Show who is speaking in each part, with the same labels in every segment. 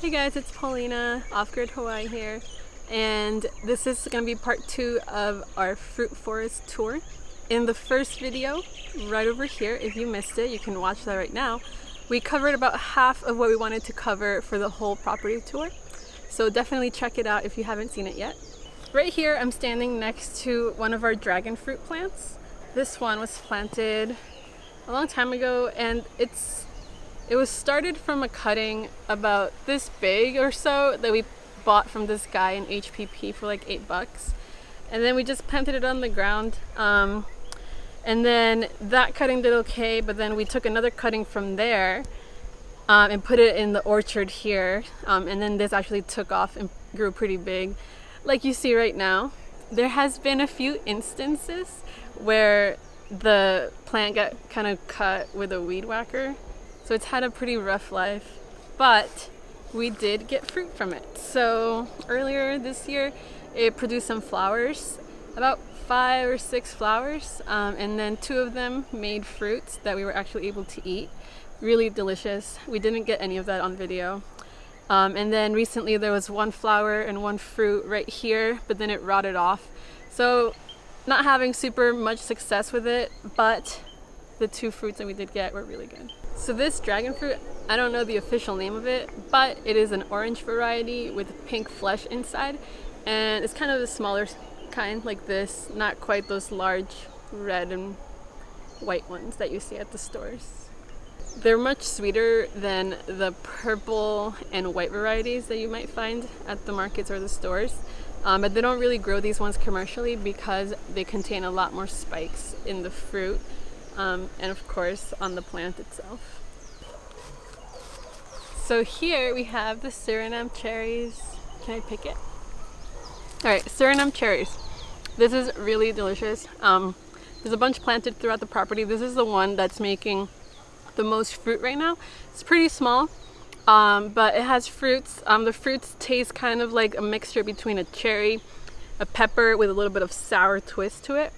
Speaker 1: Hey guys, it's Paulina, Off-Grid Hawaii here, and this is going to be part 2 of our fruit forest tour. In the first video, right over here, if you missed it, you can watch that right now. We covered about half of what we wanted to cover for the whole property tour, so definitely check it out if you haven't seen it yet. Right here, I'm standing next to one of our dragon fruit plants. This one was planted a long time ago, and it was started from a cutting about this big or so that we bought from this guy in HPP for like $8. And then we just planted it on the ground. And then that cutting did okay, but then we took another cutting from there and put it in the orchard here. And then this actually took off and grew pretty big, like you see right now. There has been a few instances where the plant got kind of cut with a weed whacker. So it's had a pretty rough life, but we did get fruit from it. So earlier this year, it produced some flowers, about 5 or 6 flowers, and then 2 of them made fruits that we were actually able to eat. Really delicious. We didn't get any of that on video. And then recently there was 1 flower and 1 fruit right here, but then it rotted off. So not having super much success with it, but the 2 fruits that we did get were really good. So this dragon fruit, I don't know the official name of it, but it is an orange variety with pink flesh inside, and it's kind of the smaller kind like this, not quite those large red and white ones that you see at the stores. They're much sweeter than the purple and white varieties that you might find at the markets or the stores, but they don't really grow these ones commercially because they contain a lot more spikes in the fruit. And of course on the plant itself. So here we have the Surinam Cherries. Can I pick it? Alright, Surinam Cherries. This is really delicious. There's a bunch planted throughout the property. This is the one that's making the most fruit right now. It's pretty small, but it has fruits. The fruits taste kind of like a mixture between a cherry, a pepper with a little bit of sour twist to it.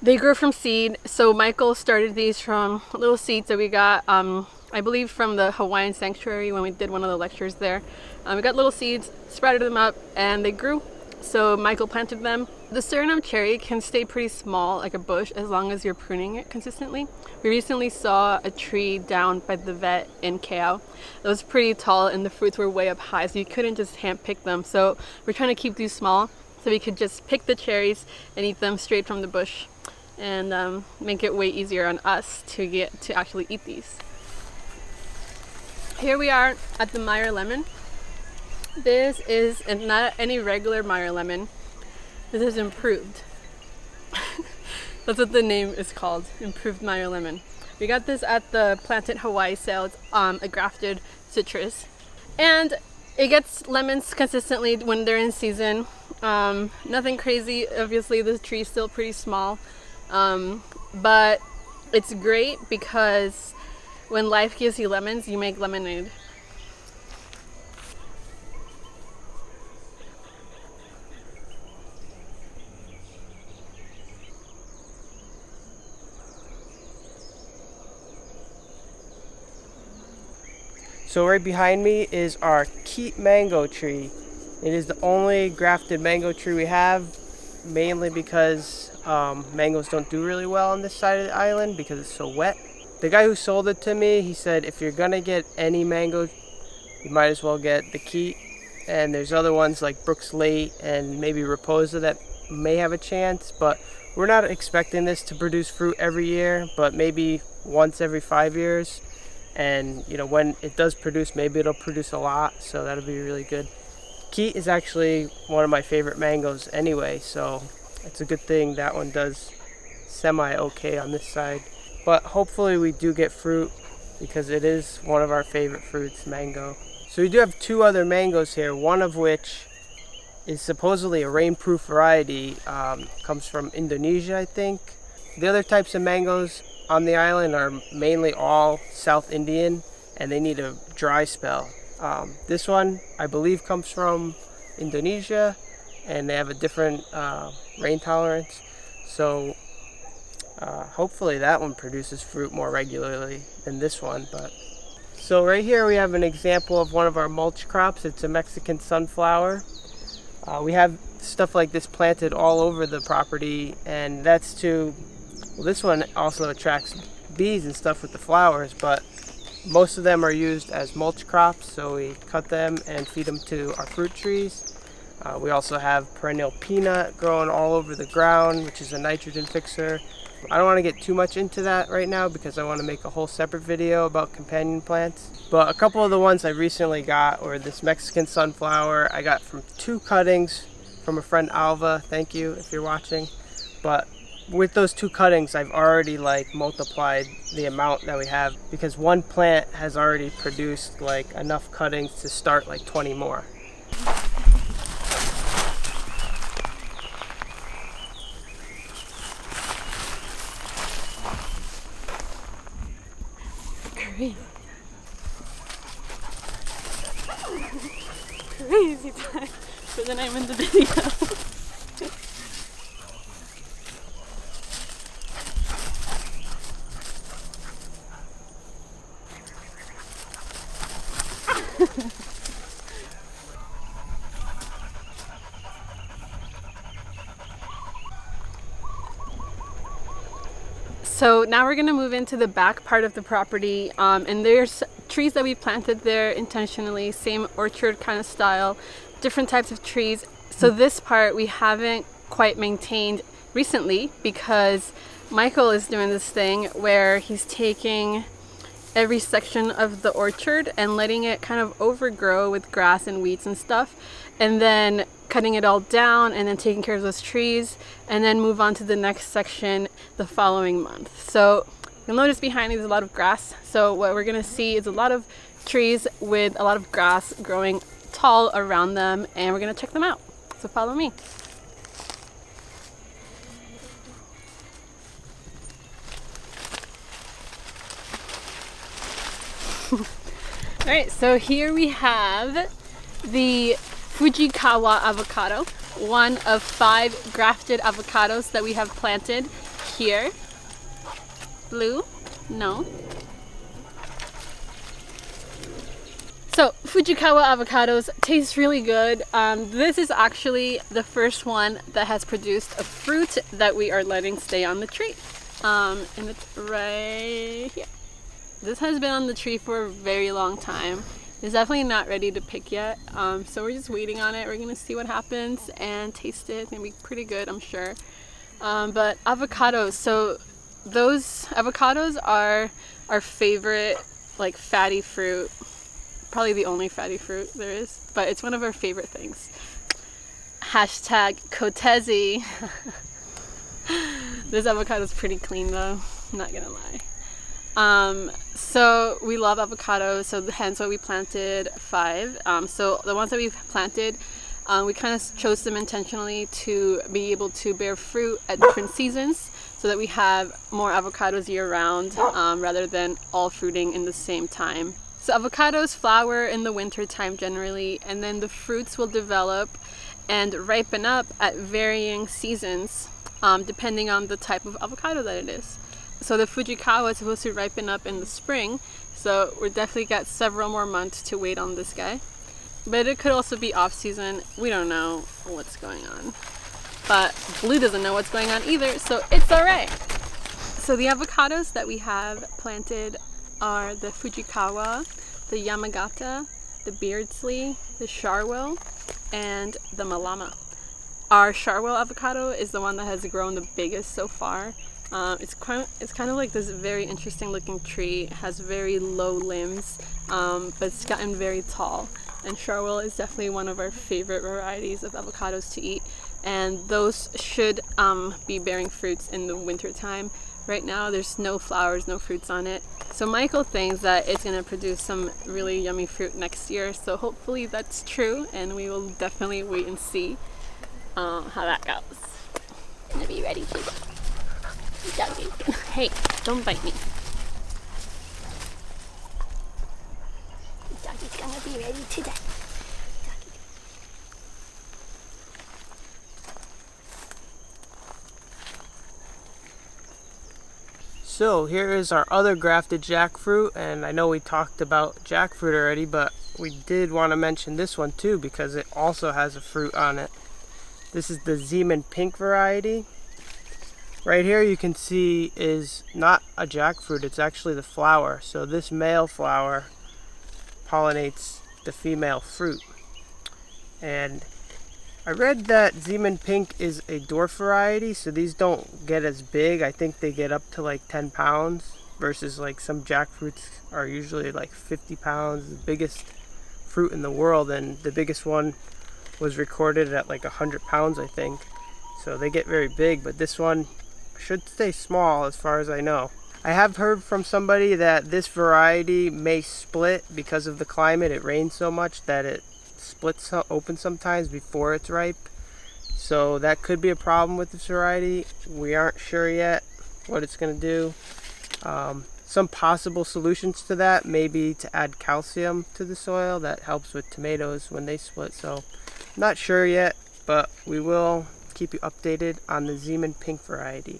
Speaker 1: They grew from seed, so Michael started these from little seeds that we got, I believe from the Hawaiian Sanctuary when we did one of the lectures there. We got little seeds, sprouted them up, and they grew, so Michael planted them. The Surinam cherry can stay pretty small, like a bush, as long as you're pruning it consistently. We recently saw a tree down by the vet in Keau that was pretty tall, and the fruits were way up high, so you couldn't just hand pick them. So we're trying to keep these small, so we could just pick the cherries and eat them straight from the bush, and make it way easier on us to get to actually eat these. Here we are at the Meyer Lemon. This is not any regular Meyer Lemon. This is improved. That's what the name is called, improved Meyer Lemon. We got this at the Planted Hawaii sale. It's a grafted citrus, and it gets lemons consistently when they're in season. Nothing crazy. Obviously the tree's still pretty small. But it's great because when life gives you lemons, you make lemonade.
Speaker 2: So right behind me is our Keat mango tree. It is the only grafted mango tree we have, mainly because mangoes don't do really well on this side of the island because it's so wet. The guy who sold it to me, he said if you're gonna get any mango, you might as well get the Keat. And there's other ones like Brooks Late and maybe Raposa that may have a chance, but we're not expecting this to produce fruit every year, but maybe once every 5 years. And you know, when it does produce, maybe it'll produce a lot, so that'll be really good. Keat is actually one of my favorite mangoes anyway, so it's a good thing that one does semi-okay on this side. But hopefully we do get fruit because it is one of our favorite fruits, mango. So we do have 2 other mangoes here, one of which is supposedly a rainproof variety, comes from Indonesia, I think. The other types of mangoes on the island are mainly all South Indian, and they need a dry spell. This one, I believe, comes from Indonesia, and they have a different rain tolerance. So hopefully that one produces fruit more regularly than this one. But So right here we have an example of one of our mulch crops. It's a Mexican sunflower. We have stuff like this planted all over the property, and that's well, this one also attracts bees and stuff with the flowers, but most of them are used as mulch crops, so we cut them and feed them to our fruit trees. We also have perennial peanut growing all over the ground, which is a nitrogen fixer. I don't want to get too much into that right now because I want to make a whole separate video about companion plants. But a couple of the ones I recently got were this Mexican sunflower. I got from 2 cuttings from a friend, Alva. Thank you if you're watching. But with those 2 cuttings, I've already multiplied the amount that we have because one plant has already produced enough cuttings to start 20 more.
Speaker 1: Crazy time, but then I'm in the video. So now we're going to move into the back part of the property, and there's trees that we planted there intentionally, same orchard kind of style, different types of trees. So this part we haven't quite maintained recently because Michael is doing this thing where he's taking every section of the orchard and letting it kind of overgrow with grass and weeds and stuff, and then cutting it all down and then taking care of those trees and then move on to the next section the following month. So you'll notice behind me there's a lot of grass. So what we're gonna see is a lot of trees with a lot of grass growing tall around them, and we're gonna check them out. So follow me. All right, so here we have the Fujikawa avocado, one of 5 grafted avocados that we have planted here. Blue? No. So Fujikawa avocados taste really good. This is actually the first one that has produced a fruit that we are letting stay on the tree. And it's right here. This has been on the tree for a very long time. It's definitely not ready to pick yet, so we're just waiting on it. We're gonna see what happens and taste it. It's gonna be pretty good, I'm sure. But avocados, so those avocados are our favorite fatty fruit, probably the only fatty fruit there is, but it's one of our favorite things. Hashtag Kotezi. This avocado is pretty clean though, I'm not gonna lie. So we love avocados, so hence why we planted 5. So the ones that we've planted, we kind of chose them intentionally to be able to bear fruit at different seasons so that we have more avocados year round, rather than all fruiting in the same time. So avocados flower in the winter time generally, and then the fruits will develop and ripen up at varying seasons, depending on the type of avocado that it is. So the Fujikawa is supposed to ripen up in the spring, so we're definitely got several more months to wait on this guy. But it could also be off season. We don't know what's going on. But Blue doesn't know what's going on either, so it's alright. So the avocados that we have planted are the Fujikawa, the Yamagata, the Beardsley, the Charwell, and the Malama. Our Charwell avocado is the one that has grown the biggest so far. It's kind of like this very interesting looking tree. It has very low limbs, but it's gotten very tall. And Charwell is definitely one of our favorite varieties of avocados to eat. And those should be bearing fruits in the winter time. Right now there's no flowers, no fruits on it. So Michael thinks that it's going to produce some really yummy fruit next year. So hopefully that's true, and we will definitely wait and see how that goes. Gonna be ready to go. Doggy. Hey, don't bite me. Doggy's gonna be ready to die.
Speaker 2: So here is our other grafted jackfruit, and I know we talked about jackfruit already, but we did want to mention this one too because it also has a fruit on it. This is the Zeman pink variety. Right here you can see is not a jackfruit, it's actually the flower. So this male flower pollinates the female fruit. And I read that Zeman pink is a dwarf variety, so these don't get as big. I think they get up to like 10 pounds versus like some jackfruits are usually like 50 pounds, the biggest fruit in the world, and the biggest one was recorded at like 100 pounds, I think. So they get very big, but this one should stay small as far as I know. I have heard from somebody that this variety may split because of the climate. It rains so much that it splits open sometimes before it's ripe, so that could be a problem with this variety. We aren't sure yet what it's going to do. Some possible solutions to that may be to add calcium to the soil. That helps with tomatoes when they split, so not sure yet, but we will keep you updated on the Zeman pink variety.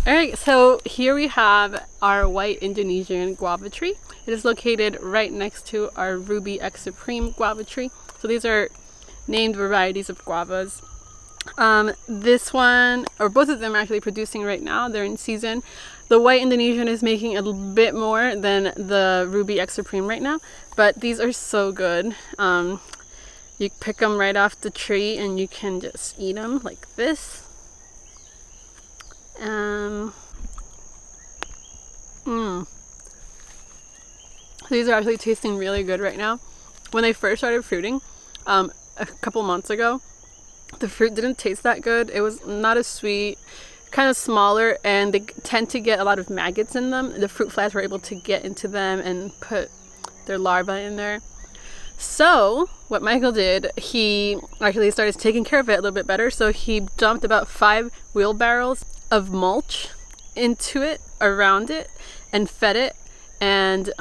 Speaker 1: Alright, so here we have our white Indonesian guava tree. It is located right next to our Ruby X Supreme guava tree. So these are named varieties of guavas. This one, or both of them are actually producing right now. They're in season. The white Indonesian is making a little bit more than the Ruby X Supreme right now, but these are so good. You pick them right off the tree and you can just eat them like this. These are actually tasting really good right now. When they first started fruiting, a couple months ago, the fruit didn't taste that good. It was not as sweet, kind of smaller, and they tend to get a lot of maggots in them. The fruit flies were able to get into them and put their larvae in there. So what Michael did, he actually started taking care of it a little bit better. So he dumped about 5 wheelbarrows of mulch into it, around it, and fed it. And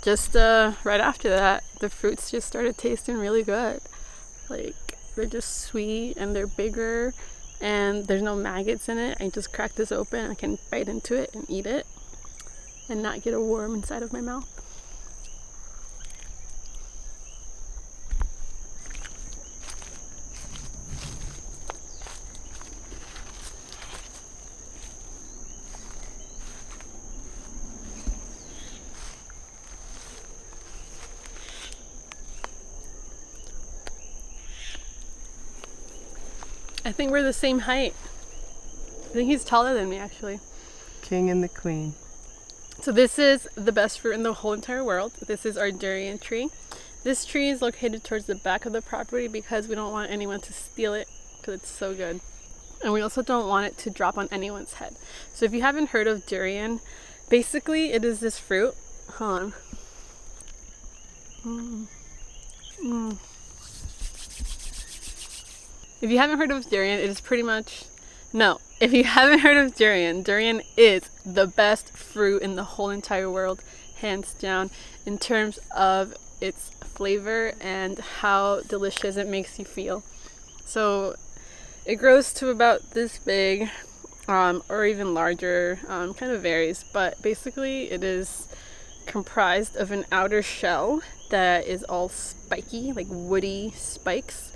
Speaker 1: just right after that, the fruits just started tasting really good. Like, they're just sweet and they're bigger and there's no maggots in it. I just crack this open, I can bite into it and eat it and not get a worm inside of my mouth. I think we're the same height. I think he's taller than me, actually.
Speaker 2: King and the queen.
Speaker 1: So this is the best fruit in the whole entire world. This is our durian tree. This tree is located towards the back of the property because we don't want anyone to steal it because it's so good. And we also don't want it to drop on anyone's head. So if you haven't heard of durian, basically it is this fruit. Hold on. If you haven't heard of durian, it is pretty much... No, if you haven't heard of durian, durian is the best fruit in the whole entire world, hands down, in terms of its flavor and how delicious it makes you feel. So it grows to about this big, or even larger, kind of varies, but basically it is comprised of an outer shell that is all spiky, like woody spikes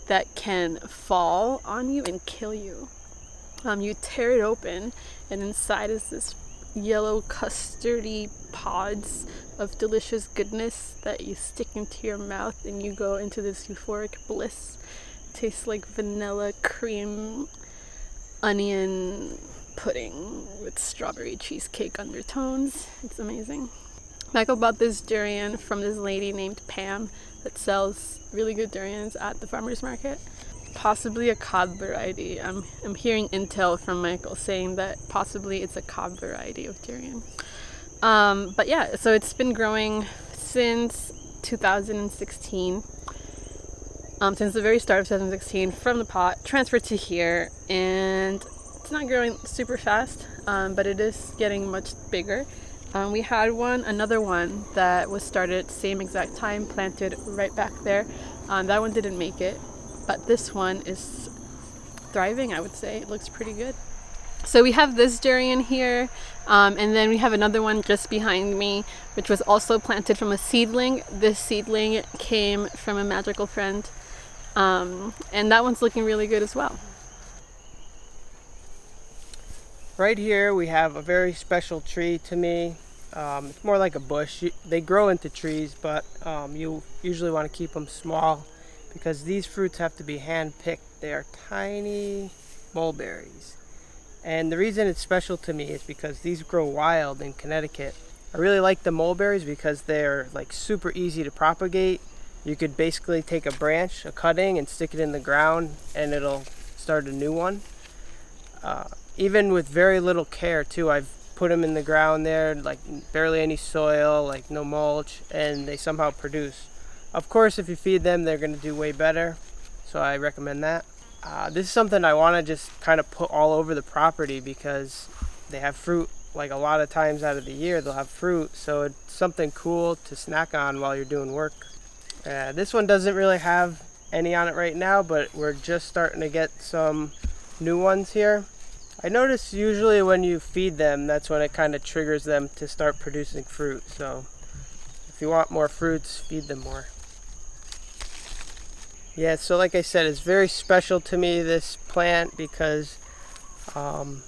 Speaker 1: that can fall on you and kill you. You tear it open and inside is this yellow custardy pods of delicious goodness that you stick into your mouth and you go into this euphoric bliss. Tastes like vanilla cream onion pudding with strawberry cheesecake undertones. It's amazing. Michael bought this durian from this lady named Pam that sells really good durians at the farmer's market. Possibly a cob variety. I'm hearing intel from Michael saying that possibly it's a cob variety of durian. But yeah, so it's been growing since 2016. Since the very start of 2016, from the pot, transferred to here, and it's not growing super fast, but it is getting much bigger. We had another one that was started same exact time, planted right back there. That one didn't make it, but this one is thriving, I would say. It looks pretty good. So we have this durian here, and then we have another one just behind me, which was also planted from a seedling. This seedling came from a magical friend, and that one's looking really good as well.
Speaker 2: Right here we have a very special tree to me. It's more like a bush. They grow into trees, but you usually want to keep them small because these fruits have to be hand picked. They are tiny mulberries. And the reason it's special to me is because these grow wild in Connecticut. I really like the mulberries because they're like super easy to propagate. You could basically take a branch, a cutting, and stick it in the ground and it'll start a new one. Even with very little care too. I've put them in the ground there, like barely any soil, like no mulch, and they somehow produce. Of course, if you feed them, they're going to do way better, so I recommend that. This is something I want to just kind of put all over the property because they have fruit. Like a lot of times out of the year they'll have fruit, so it's something cool to snack on while you're doing work. This one doesn't really have any on it right now, but we're just starting to get some new ones here. I notice usually when you feed them, that's when it kind of triggers them to start producing fruit. So if you want more fruits, feed them more. Yeah, so like I said, it's very special to me, this plant, because on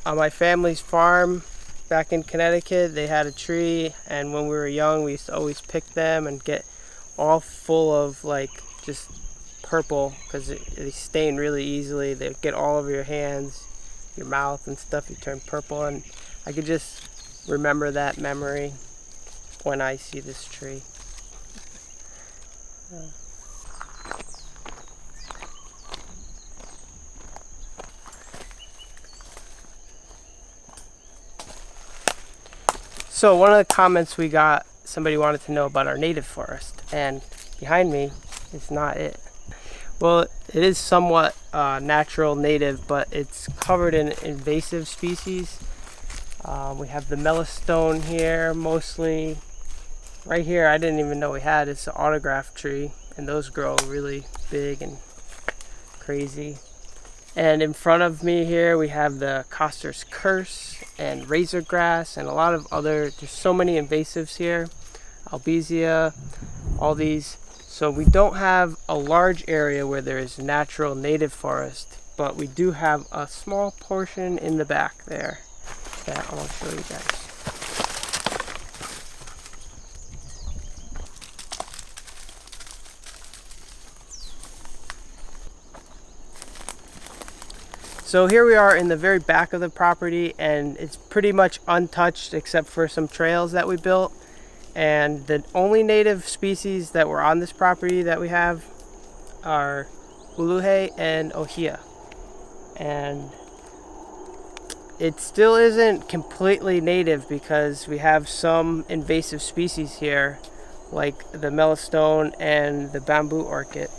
Speaker 2: my family's farm back in Connecticut, they had a tree, and when we were young, we used to always pick them and get all full of like just purple because they stain really easily. They get all over your hands, your mouth and stuff. You turn purple, and I could just remember that memory when I see this tree. So one of the comments we got, somebody wanted to know about our native forest, and behind me is not it. Well, it is somewhat natural native, but it's covered in invasive species. We have the melastone here, mostly. Right here, I didn't even know we had. It's an autograph tree, and those grow really big and crazy. And in front of me here, we have the Coster's Curse and razor grass and a lot of other, there's so many invasives here. Albizia, all these. So we don't have a large area where there is natural native forest, but we do have a small portion in the back there that I want to show you guys. So here we are in the very back of the property, and it's pretty much untouched except for some trails that we built. And the only native species that were on this property that we have are uluhe and ohia. And it still isn't completely native because we have some invasive species here, like the melastone and the bamboo orchid.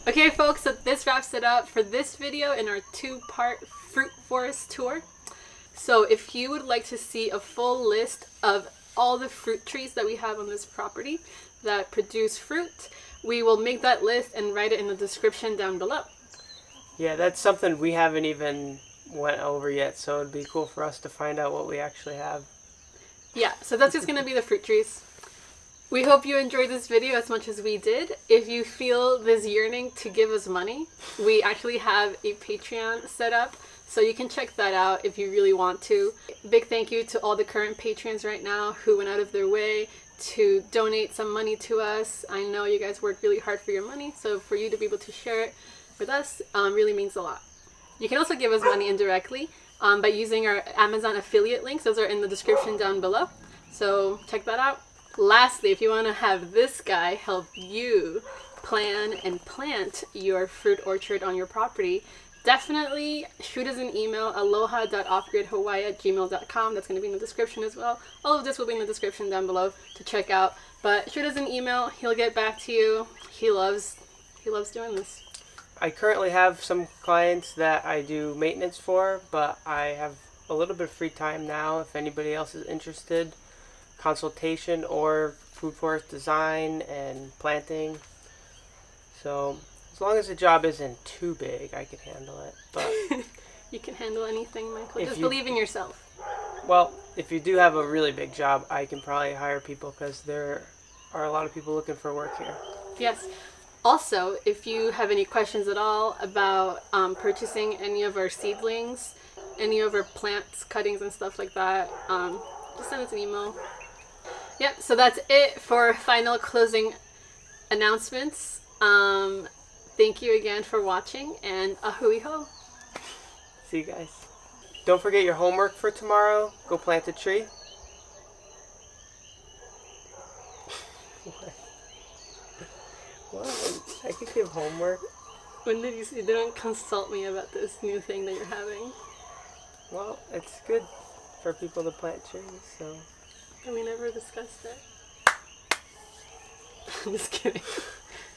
Speaker 1: Okay folks, so this wraps it up for this video in our two-part fruit forest tour. So if you would like to see a full list of all the fruit trees that we have on this property that produce fruit, we will make that list and write it in the description down below.
Speaker 2: Yeah, that's something we haven't even went over yet, so it'd be cool for us to find out what we actually have.
Speaker 1: Yeah, so that's just going to be the fruit trees. We hope you enjoyed this video as much as we did. If you feel this yearning to give us money, we actually have a Patreon set up, so you can check that out if you really want to. Big thank you to all the current patrons right now who went out of their way to donate some money to us. I know you guys work really hard for your money, so for you to be able to share it with us really means a lot. You can also give us money indirectly. by using our Amazon affiliate links. Those are in the description down below. So check that out. Lastly, if you want to have this guy help you plan and plant your fruit orchard on your property, definitely shoot us an email, aloha.offgridhawaii@gmail.com. That's going to be in the description as well. All of this will be in the description down below to check out. But shoot us an email. He'll get back to you. He loves doing this.
Speaker 2: I currently have some clients that I do maintenance for, but I have a little bit of free time now if anybody else is interested. Consultation or food forest design and planting. So as long as the job isn't too big, I can handle it. But
Speaker 1: you can handle anything, Michael. Just believe in yourself.
Speaker 2: Well, if you do have a really big job, I can probably hire people because there are a lot of people looking for work here.
Speaker 1: Yes. Also, if you have any questions at all about purchasing any of our seedlings, any of our plants, cuttings, and stuff like that, just send us an email. Yep, so that's it for final closing announcements. Thank you again for watching, and ahui ho.
Speaker 2: See you guys. Don't forget your homework for tomorrow. Go plant a tree. What? I could give homework.
Speaker 1: When did you say they don't consult me about this new thing that you're having?
Speaker 2: Well, it's good for people to plant trees, so.
Speaker 1: And we never discussed it. I'm just kidding.